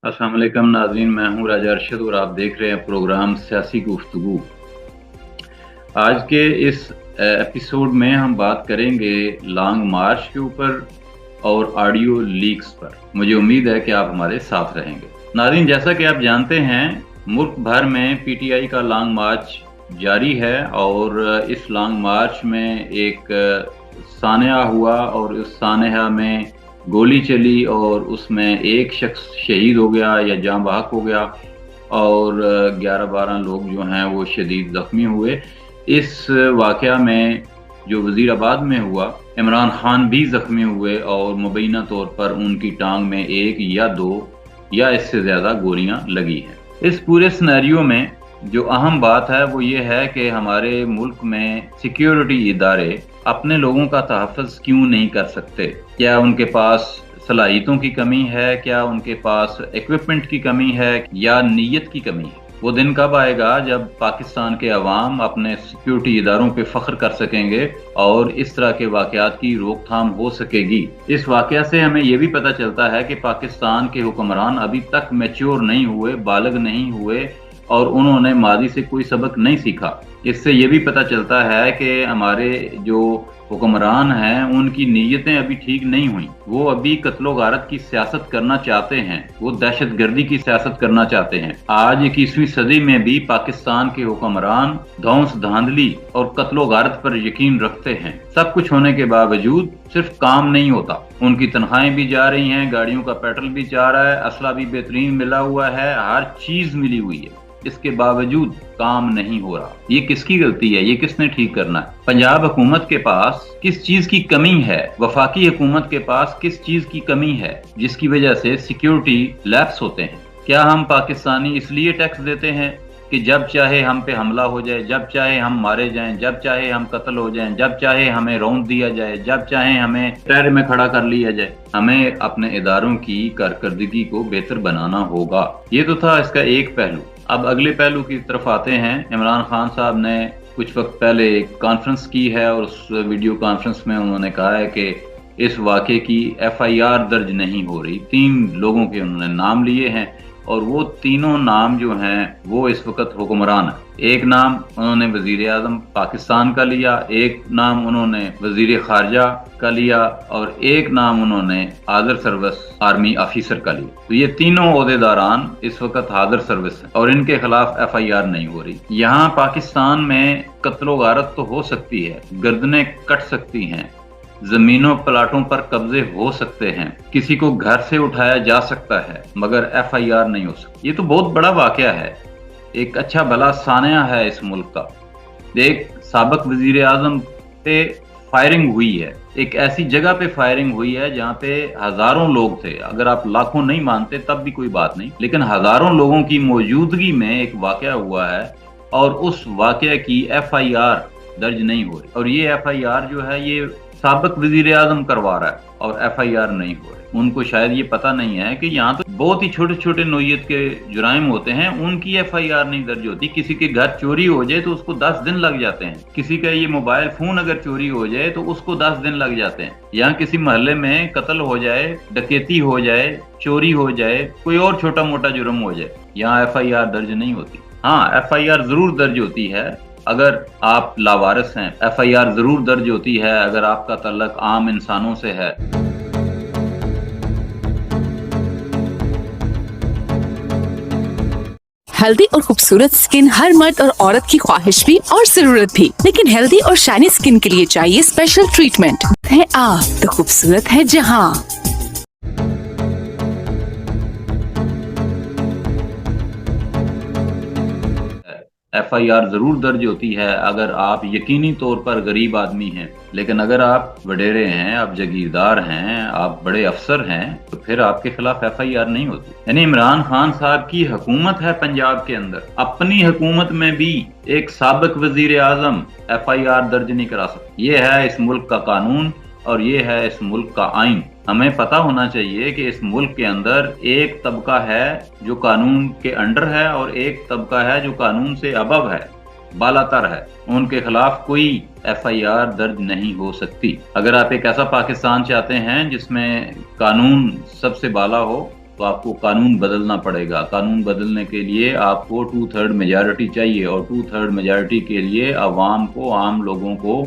अस्सलाम वालेकुम नाज़रीन, मैं हूँ राजा अरशद और आप देख रहे हैं प्रोग्राम सियासी गुफ्तगू। आज के इस एपिसोड में हम बात करेंगे लॉन्ग मार्च के ऊपर और ऑडियो लीक्स पर। मुझे उम्मीद है कि आप हमारे साथ रहेंगे। नाज़रीन, जैसा कि आप जानते हैं, मुल्क भर में पीटीआई का लॉन्ग मार्च जारी है और इस लॉन्ग मार्च में एक सानया हुआ और उस सानया में गोली चली और उसमें एक शख्स शहीद हो गया या जाँ बहक हो गया और 11-12 लोग जो हैं वो शदीद ज़ख्मी हुए। इस वाक़या में जो वज़ीराबाद में हुआ, इमरान खान भी ज़ख्मी हुए और मुबैना तौर पर उनकी टांग में 1 या 2 या इससे ज़्यादा गोलियां लगी हैं। इस पूरे सिनेरियो में जो अहम बात है वो ये है कि हमारे मुल्क में सिक्योरिटी इदारे अपने लोगों का तहफ़्फ़ुज़ क्यों नहीं कर सकते? क्या उनके पास सलाहियतों की कमी है? क्या उनके पास इक्विपमेंट की कमी है या नीयत की कमी है? वो दिन कब आएगा जब पाकिस्तान के अवाम अपने सिक्योरिटी इदारों पे फ़ख्र कर सकेंगे और इस तरह के वाक़यात की रोकथाम हो सकेगी? इस वाक़या से हमें ये भी पता चलता है कि पाकिस्तान के हुक्मरान अभी तक मैच्योर नहीं हुए, बालिग नहीं हुए और उन्होंने माजी से कोई सबक नहीं सीखा। इससे ये भी पता चलता है कि हमारे जो हुक्मरान हैं उनकी नीयतें अभी ठीक नहीं हुई। वो अभी कत्लो गारत की सियासत करना चाहते हैं, वो दहशत गर्दी की सियासत करना चाहते हैं। आज 21वीं सदी में भी पाकिस्तान के हुक्मरान धौंस धांधली और कत्लो गारत पर यकीन रखते हैं। सब कुछ होने के बावजूद सिर्फ काम नहीं होता, उनकी तनख्वाहें भी जा रही हैं, गाड़ियों का पेट्रोल भी जा रहा है, असला भी बेहतरीन मिला हुआ है, हर चीज मिली हुई है, इसके बावजूद काम नहीं हो रहा। ये किसकी गलती है? ये किसने ठीक करना है? पंजाब हुकूमत के पास किस चीज की कमी है? वफाकी हुकूमत के पास किस चीज की कमी है जिसकी वजह से सिक्योरिटी लैप्स होते हैं? क्या हम पाकिस्तानी इसलिए टैक्स देते हैं कि जब चाहे हम पे हमला हो जाए, जब चाहे हम मारे जाएं, जब चाहे हम कत्ल हो जाएं, जब चाहे हमें रौंद दिया जाए, जब चाहे हमें पैर में खड़ा कर लिया जाए? हमें अपने इदारों की कारकर्दगी को बेहतर बनाना होगा। ये तो था इसका एक पहलू। अब अगले पहलू की तरफ आते हैं। इमरान खान साहब ने कुछ वक्त पहले एक कॉन्फ्रेंस की है और उस वीडियो कॉन्फ्रेंस में उन्होंने कहा है कि इस वाक़े की एफआईआर दर्ज नहीं हो रही। 3 लोगों के उन्होंने नाम लिए हैं और वो तीनों नाम जो हैं वो इस वक्त हुक्मरान है। एक नाम उन्होंने वजीर आज़म पाकिस्तान का लिया, एक नाम उन्होंने वजीर खारजा का लिया और एक नाम उन्होंने हाज़र सर्विस आर्मी ऑफिसर का लिया। तो ये तीनों ओहदेदारान इस वक्त हाज़र सर्विस है और इनके खिलाफ एफआईआर नहीं हो रही। यहाँ पाकिस्तान में कत्लो गारत तो हो सकती है, गर्दनें कट सकती हैं, जमीनों प्लाटों पर कब्जे हो सकते हैं, किसी को घर से उठाया जा सकता है, मगर एफआईआर नहीं हो सकती। ये तो बहुत बड़ा वाकया है, एक अच्छा भला सानया है इस मुल्क का। एक साबिक वजीर आजम पे फायरिंग हुई है, एक ऐसी जगह पे फायरिंग हुई है जहाँ पे हजारों लोग थे। अगर आप लाखों नहीं मानते तब भी कोई बात नहीं, लेकिन हजारों लोगों की मौजूदगी में एक वाकया हुआ है और उस वाकया की एफआईआर दर्ज नहीं हो रही। और ये एफआईआर जो है ये साबिक वजीर आजम करवा रहा है और एफआईआर नहीं हो रही। उनको शायद ये पता नहीं है कि यहाँ तो बहुत ही छोटे छोटे नोयत के जुराइम होते हैं, उनकी एफआईआर नहीं दर्ज होती। किसी के घर चोरी हो जाए तो उसको 10 दिन लग जाते हैं, किसी का ये मोबाइल फोन अगर चोरी हो जाए तो उसको 10 दिन लग जाते हैं। यहाँ किसी मोहल्ले में कत्ल हो जाए, डकैती हो जाए, चोरी हो जाए, कोई और छोटा मोटा जुर्म हो जाए, यहाँ एफआईआर दर्ज नहीं होती। हाँ, एफआईआर जरूर दर्ज होती है अगर आप लावारिस हैं, एफआईआर जरूर दर्ज होती है अगर आपका तल्लक आम इंसानों से है। हेल्दी और खूबसूरत स्किन हर मर्द और औरत की ख्वाहिश भी और जरूरत भी, लेकिन हेल्दी और शाइनी स्किन के लिए चाहिए स्पेशल ट्रीटमेंट। है आप तो खूबसूरत है जहां। एफआईआर जरूर दर्ज होती है अगर आप यकीनी तौर पर गरीब आदमी हैं, लेकिन अगर आप वडेरे हैं, आप जगीरदार हैं, आप बड़े अफसर हैं, तो फिर आपके खिलाफ एफआईआर नहीं होती। यानी इमरान खान साहब की हुकूमत है पंजाब के अंदर, अपनी हुकूमत में भी एक साबिक वजीर आजम एफआईआर दर्ज नहीं करा सकता। ये है इस मुल्क का कानून और ये है इस मुल्क का आइन। हमें पता होना चाहिए कि इस मुल्क के अंदर एक तबका है जो कानून के अंडर है और एक तबका है जो कानून से अबव है, बालातर है। उनके खिलाफ कोई एफआईआर दर्ज नहीं हो सकती। अगर आप एक ऐसा पाकिस्तान चाहते हैं जिसमें कानून सबसे बाला हो, तो आपको कानून बदलना पड़ेगा। कानून बदलने के लिए आपको 2/3 मेजॉरिटी चाहिए, और 2/3 मेजॉरिटी के लिए आवाम को, आम लोगों को,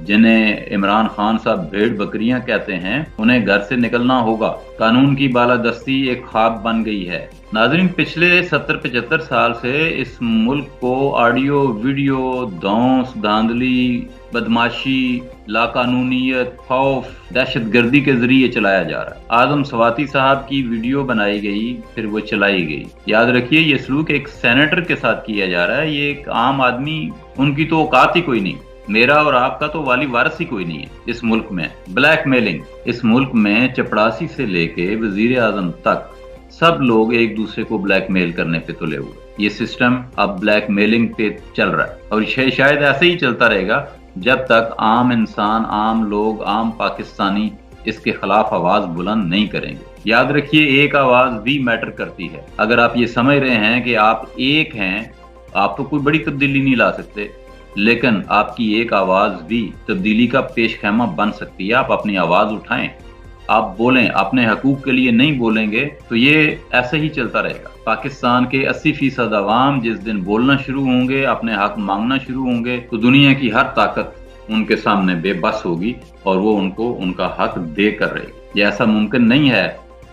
जिन्हें इमरान खान साहब भेड़ बकरियां कहते हैं, उन्हें घर से निकलना होगा। कानून की बालादस्ती एक ख्वाब बन गई है। नाज़रीन, पिछले 70-75 साल से इस मुल्क को ऑडियो, वीडियो, धौंस, धांधली, बदमाशी, लाकानूनीयत, खौफ, दहशतगर्दी के जरिए चलाया जा रहा है। आजम सवाती साहब की वीडियो बनाई गई, फिर वो चलाई गई। याद रखिए, ये सलूक एक सेनेटर के साथ किया जा रहा है। ये एक आम आदमी, उनकी तो औकात ही कोई नहीं। मेरा और आपका तो वाली वारस ही कोई नहीं है इस मुल्क में। ब्लैकमेलिंग, इस मुल्क में चपड़ासी से लेके वजीर आजम तक सब लोग एक दूसरे को ब्लैकमेल करने पे तुले हुए। ये सिस्टम अब ब्लैकमेलिंग पे चल रहा है, और शायद ऐसे ही चलता रहेगा जब तक आम इंसान, आम लोग, आम पाकिस्तानी इसके खिलाफ आवाज बुलंद नहीं करेंगे। याद रखिए, एक आवाज भी मैटर करती है। अगर आप ये समझ रहे हैं कि आप एक हैं, आप तो कोई बड़ी तब्दीली नहीं ला सकते, लेकिन आपकी एक आवाज भी तब्दीली का पेशखैमा बन सकती है। आप अपनी आवाज उठाएं, आप बोलें। अपने हकूक के लिए नहीं बोलेंगे तो ये ऐसे ही चलता रहेगा। पाकिस्तान के 80% अवाम जिस दिन बोलना शुरू होंगे, अपने हक मांगना शुरू होंगे, तो दुनिया की हर ताकत उनके सामने बेबस होगी और वो उनको उनका हक दे कर रहेगी। ये ऐसा मुमकिन नहीं है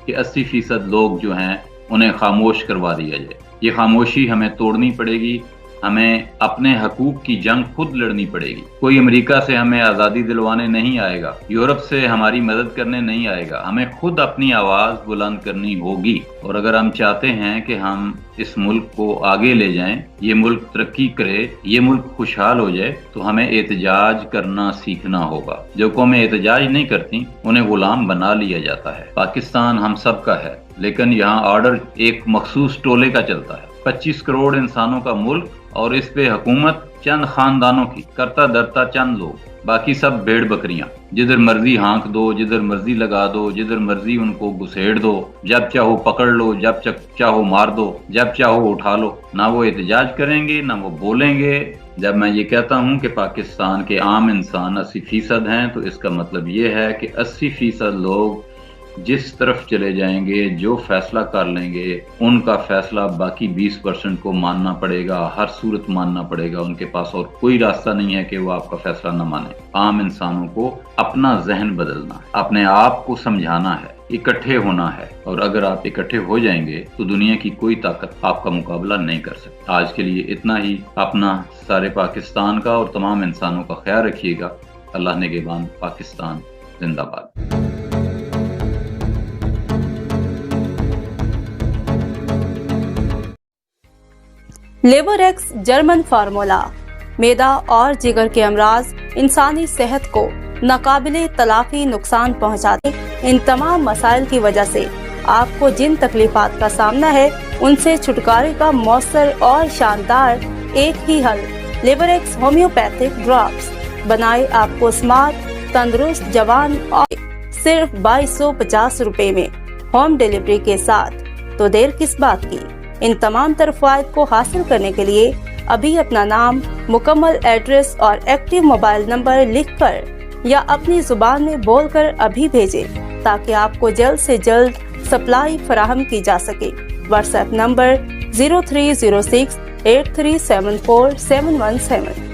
कि 80% लोग जो हैं उन्हें खामोश करवा दिया जाए। ये खामोशी हमें तोड़नी पड़ेगी। हमें अपने हकूक की जंग खुद लड़नी पड़ेगी। कोई अमेरिका से हमें आज़ादी दिलवाने नहीं आएगा, यूरोप से हमारी मदद करने नहीं आएगा। हमें खुद अपनी आवाज़ बुलंद करनी होगी। और अगर हम चाहते हैं कि हम इस मुल्क को आगे ले जाएं, ये मुल्क तरक्की करे, ये मुल्क खुशहाल हो जाए, तो हमें एहतजाज करना सीखना होगा। जो कौमें एहतजाज नहीं करती उन्हें गुलाम बना लिया जाता है। पाकिस्तान हम सब का है, लेकिन यहाँ ऑर्डर एक मखसूस टोले का चलता है। 25 करोड़ इंसानों का मुल्क, और इस पे हुकूमत चंद खानदानों की, करता धरता चंद लोग, बाकी सब भेड़ बकरियां। जिधर मर्जी हाँक दो, जिधर मर्जी लगा दो, जिधर मर्जी उनको घुसेड़ दो, जब चाहो पकड़ लो, जब चाहो मार दो, जब चाहो उठा लो। ना वो एहतजाज करेंगे, ना वो बोलेंगे। जब मैं ये कहता हूँ कि पाकिस्तान के आम इंसान 80% हैं, तो इसका मतलब ये है कि 80% लोग जिस तरफ चले जाएंगे, जो फैसला कर लेंगे, उनका फैसला बाकी 20% को मानना पड़ेगा, हर सूरत मानना पड़ेगा। उनके पास और कोई रास्ता नहीं है कि वो आपका फैसला न माने। आम इंसानों को अपना जहन बदलना है, अपने आप को समझाना है, इकट्ठे होना है। और अगर आप इकट्ठे हो जाएंगे तो दुनिया की कोई ताकत आपका मुकाबला नहीं कर सकती। आज के लिए इतना ही। अपना, सारे पाकिस्तान का और तमाम इंसानों का ख्याल रखिएगा। अल्लाह निगहबान। पाकिस्तान जिंदाबाद। लेबोरेक्स जर्मन फार्मूला मैदा और जिगर के अमराज इंसानी सेहत को नाकाबिले तलाफी नुकसान पहुंचाते। इन तमाम मसाइल की वजह से आपको जिन तकलीफात का सामना है, उनसे छुटकारे का मौसर और शानदार एक ही हल, लेबोरेक्स होम्योपैथिक ड्रॉप्स। बनाए आपको स्मार्ट, तंदुरुस्त, जवान और सिर्फ 2250 रुपए में होम डिलीवरी के साथ। तो देर किस बात की? इन तमाम तरफ़ायत को हासिल करने के लिए अभी अपना नाम, मुकम्मल एड्रेस और एक्टिव मोबाइल नंबर लिखकर या अपनी जुबान में बोलकर अभी भेजें, ताकि आपको जल्द से जल्द सप्लाई फराहम की जा सके। WhatsApp number 0306 8374 717।